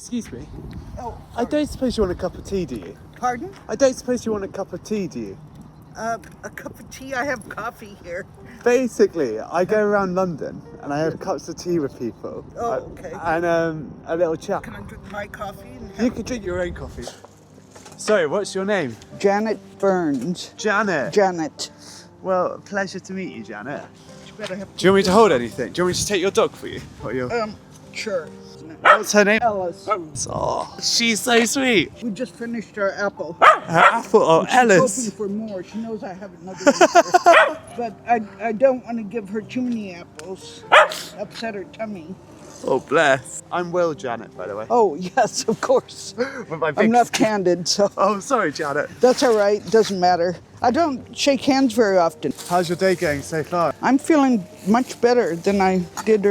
Excuse me. Oh, I don't suppose you want a cup of tea, do you? pardon? I don't suppose you want a cup of tea, do you? A cup of tea? I have coffee here. Basically, I go around London and I have cups of tea with people. Oh, okay. And a little chat. Can I drink my coffee? And You can drink your own coffee. Sorry, what's your name? Janet Burns. Janet. Janet. Well, pleasure to meet you, Janet. You better have Do you want me to hold anything? Do you want me to take your dog for you? Or your... Sure. What's her name? Ellis. Oh, she's so sweet. We just finished our apple. Her apple, oh, She's Ellis. hoping for more. She knows I have another one for her. But I don't want to give her too many apples. Upset her tummy. Oh, bless. I'm Will, Janet, by the way. Oh, yes, of course. With my big I'm left-handed, so Oh, sorry, Janet. that's all right. Doesn't matter. I don't shake hands very often. How's your day going so far? I'm feeling much better than I did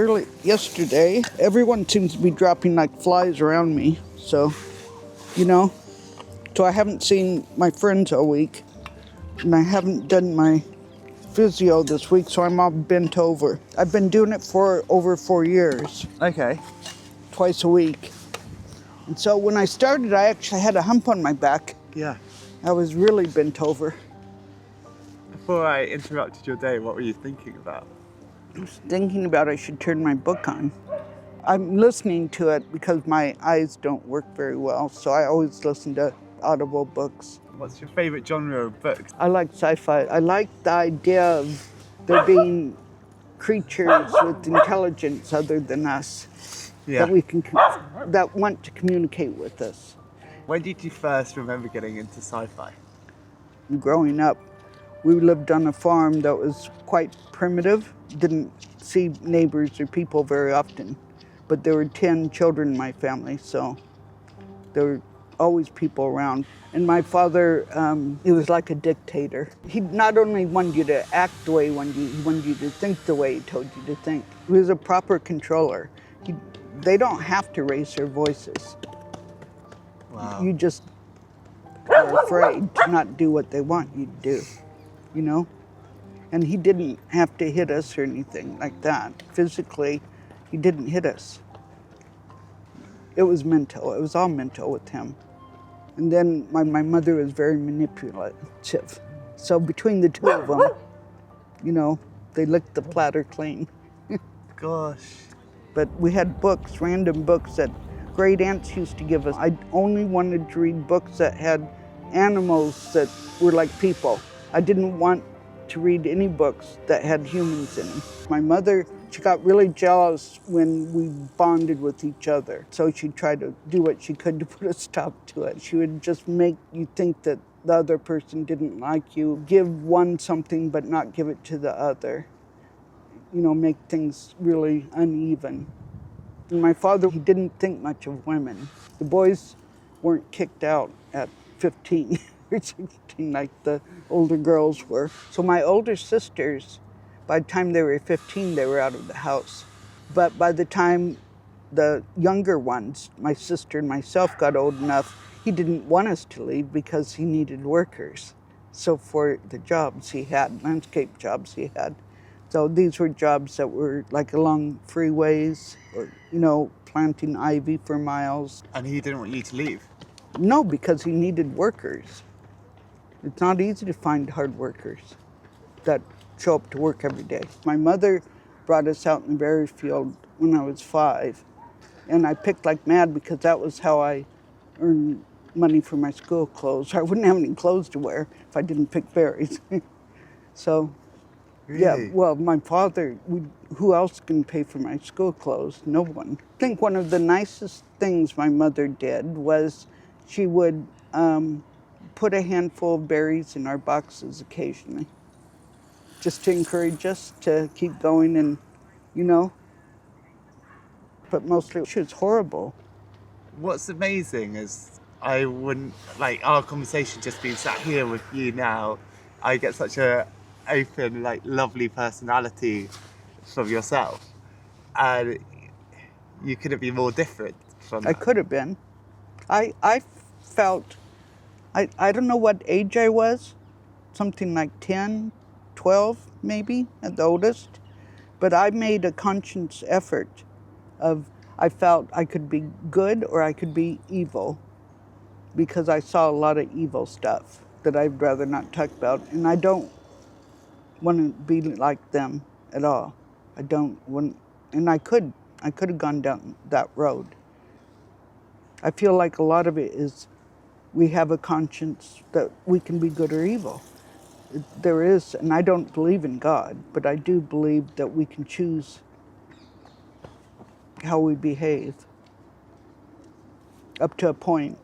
yesterday. Everyone seems to be dropping like flies around me. So, so I haven't seen my friends all week. And I haven't done my physio this week, so I'm all bent over. I've been doing it for over 4 years, Okay. twice a week. And so when I started, I actually had a hump on my back. Yeah. I was really bent over. Before I interrupted your day, what were you thinking about? I was thinking about I should turn my book on. I'm listening to it because my eyes don't work very well, so I always listen to audible books. What's your favourite genre of books? I like sci-fi. I like the idea of there being creatures with intelligence other than us Yeah. that want to communicate with us. When did you first remember getting into sci-fi? Growing up, we lived on a farm that was quite primitive. Didn't see neighbors or people very often, but there were 10 children in my family, so there were always people around. And my father, he was like a dictator. He not only wanted you to act the way he wanted you to think the way he told you to think. He was a proper controller. They don't have to raise their voices. Wow. You just are afraid to not do what they want you to do, And he didn't have to hit us or anything like that. Physically, he didn't hit us. It was mental. It was all mental with him. And then my mother was very manipulative. So between the two of them, they licked the platter clean. Gosh. But we had books, random books that great aunts used to give us. I only wanted to read books that had animals that were like people. I didn't want to read any books that had humans in them. My mother, she got really jealous when we bonded with each other. So she tried to do what she could to put a stop to it. She would just make you think that the other person didn't like you, give one something but not give it to the other. Make things really uneven. And my father, he didn't think much of women. The boys weren't kicked out at 15 or 16 like the older girls were. So my older sisters, by the time they were 15, they were out of the house. But by the time the younger ones, my sister and myself, got old enough, he didn't want us to leave because he needed workers. So for the jobs he had, landscape jobs he had. So these were jobs that were like along freeways or, planting ivy for miles. And he didn't want you to leave? No, because he needed workers. It's not easy to find hard workers that show up to work every day. My mother brought us out in the berry field when I was 5, and I picked like mad because that was how I earned money for my school clothes. I wouldn't have any clothes to wear if I didn't pick berries. So, really? Yeah, well, my father, who else can pay for my school clothes? No one. I think one of the nicest things my mother did was she would put a handful of berries in our boxes occasionally, just to encourage us to keep going and, but mostly she was horrible. What's amazing is I wouldn't, like our conversation just being sat here with you now, I get such a open, lovely personality from yourself. And you couldn't be more different from that. I could have been. I felt, I don't know what age I was, something like 10, 12 maybe at the oldest, but I made a conscious effort of, I felt I could be good or I could be evil, because I saw a lot of evil stuff that I'd rather not talk about. And I don't want to be like them at all. I don't want, and I could have gone down that road. I feel like a lot of it is we have a conscience that we can be good or evil. There is, and I don't believe in God, but I do believe that we can choose how we behave up to a point.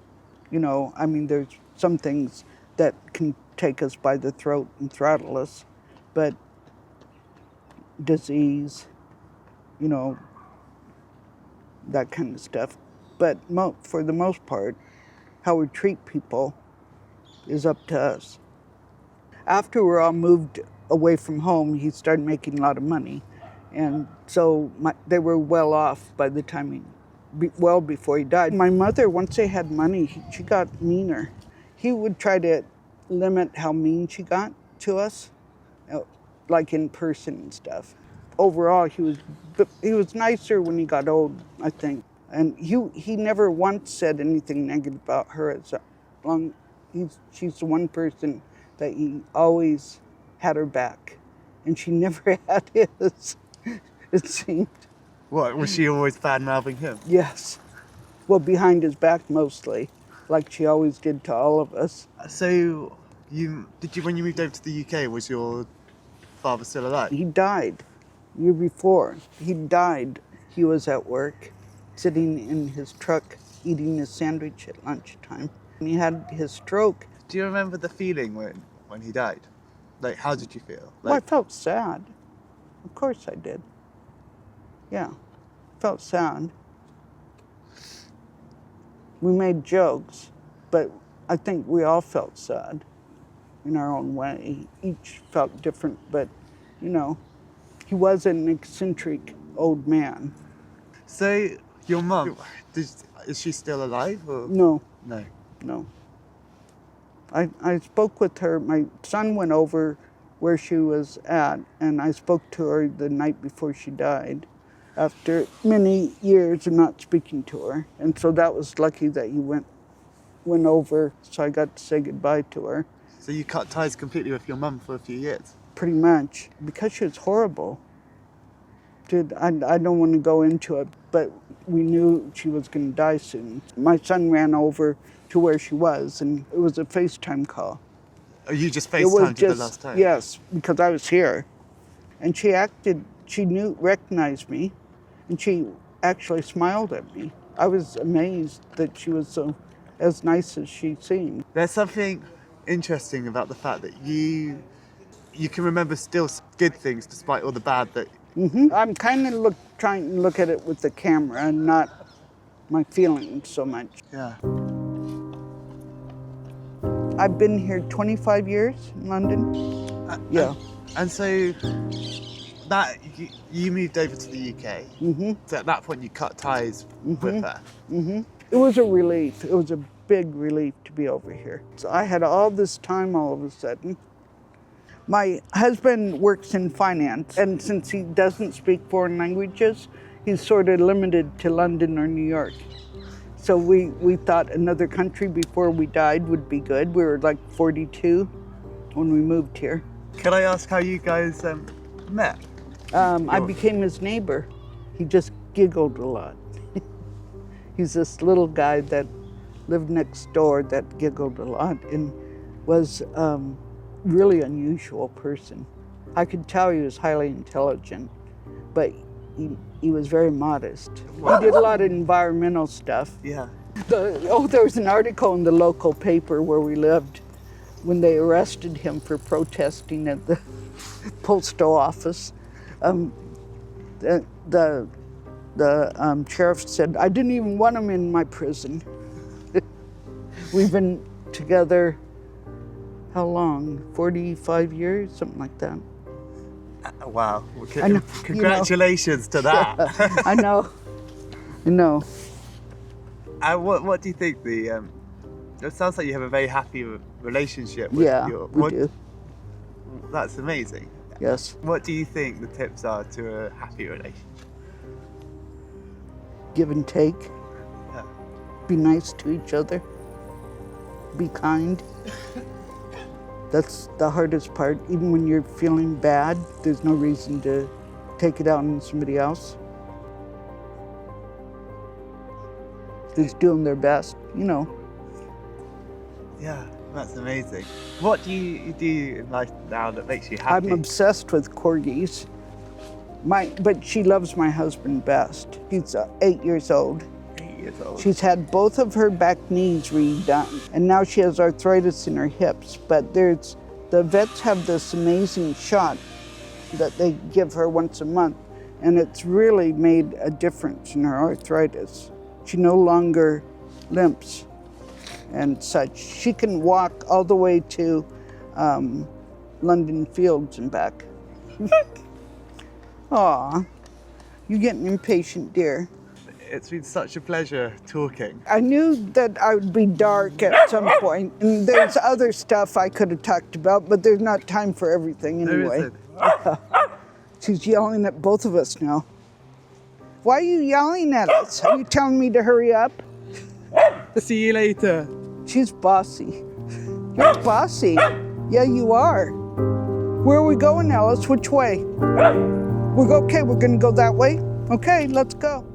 You know, I mean, there's some things that can take us by the throat and throttle us, but disease, you know, that kind of stuff. But for the most part, how we treat people is up to us. After we're all moved away from home, he started making a lot of money. And so they were well off by the time well before he died. My mother, once they had money, she got meaner. He would try to limit how mean she got to us, like in person and stuff. Overall, he was nicer when he got old, I think. And he never once said anything negative about her. As long she's the one person that he always had her back, and she never had his. It seemed. What, was she always bad-mouthing him? Yes. Well, behind his back mostly, like she always did to all of us. So, when you moved over to the UK, was your father still alive? He died year before. He died. He was at work, sitting in his truck, eating his sandwich at lunchtime. And he had his stroke. Do you remember the feeling when he died? Like, how did you feel? Well, I felt sad. Of course I did. Yeah, felt sad. We made jokes, but I think we all felt sad in our own way. Each felt different, but, you know, he was an eccentric old man. So, your mum, is she still alive? Or? No. No. I spoke with her. My son went over where she was at, and I spoke to her the night before she died, after many years of not speaking to her. And so that was lucky that he went over, so I got to say goodbye to her. So you cut ties completely with your mum for a few years? Pretty much, because she was horrible. Dude, I don't want to go into it, but we knew she was going to die soon. My son ran over to where she was, and it was a FaceTime call. Oh, you just FaceTimed her the last time? Yes, because I was here. And she recognized me, and she actually smiled at me. I was amazed that she was as nice as she seemed. There's something interesting about the fact that you can remember still good things despite all the bad that... Mm-hmm. I'm kind of trying to look at it with the camera and not my feelings so much. Yeah. I've been here 25 years in London. Yeah. And so that you moved over to the UK. Mm-hmm. So at that point you cut ties with her. Mm-hmm. It was a relief. It was a big relief to be over here. So I had all this time all of a sudden. My husband works in finance, and since he doesn't speak foreign languages, he's sort of limited to London or New York. So we thought another country before we died would be good. We were like 42 when we moved here. Can I ask how you guys met? I became his neighbor. He just giggled a lot. He's this little guy that lived next door that giggled a lot and was really unusual person. I could tell he was highly intelligent, but he was very modest. He did a lot of environmental stuff. Yeah. There was an article in the local paper where we lived when they arrested him for protesting at the postal office. The sheriff said, "I didn't even want him in my prison." We've been together, how long? 45 years, something like that. Wow. I know, Congratulations to that. Yeah, I know. What do you think it sounds like you have a very happy relationship with we do. That's amazing. Yes. What do you think the tips are to a happy relationship? give and take. Yeah. Be nice to each other. Be kind. That's the hardest part. Even when you're feeling bad, there's no reason to take it out on somebody else. Who's doing their best, you know. Yeah, that's amazing. What do you do in life now that makes you happy? I'm obsessed with corgis. But she loves my husband best. He's 8 years old. 8 years old. She's had both of her back knees redone, and now she has arthritis in her hips. But the vets have this amazing shot that they give her once a month, and it's really made a difference in her arthritis. She no longer limps and such. She can walk all the way to London Fields and back. Aw, you're getting impatient, dear. It's been such a pleasure talking. I knew that I would be dark at some point, and there's other stuff I could have talked about, but there's not time for everything anyway. She's yelling at both of us now. Why are you yelling at us? Are you telling me to hurry up? See you later. She's bossy. You're bossy. Yeah, you are. Where are we going, Ellis? Which way? Okay, we're gonna go that way? Okay, let's go.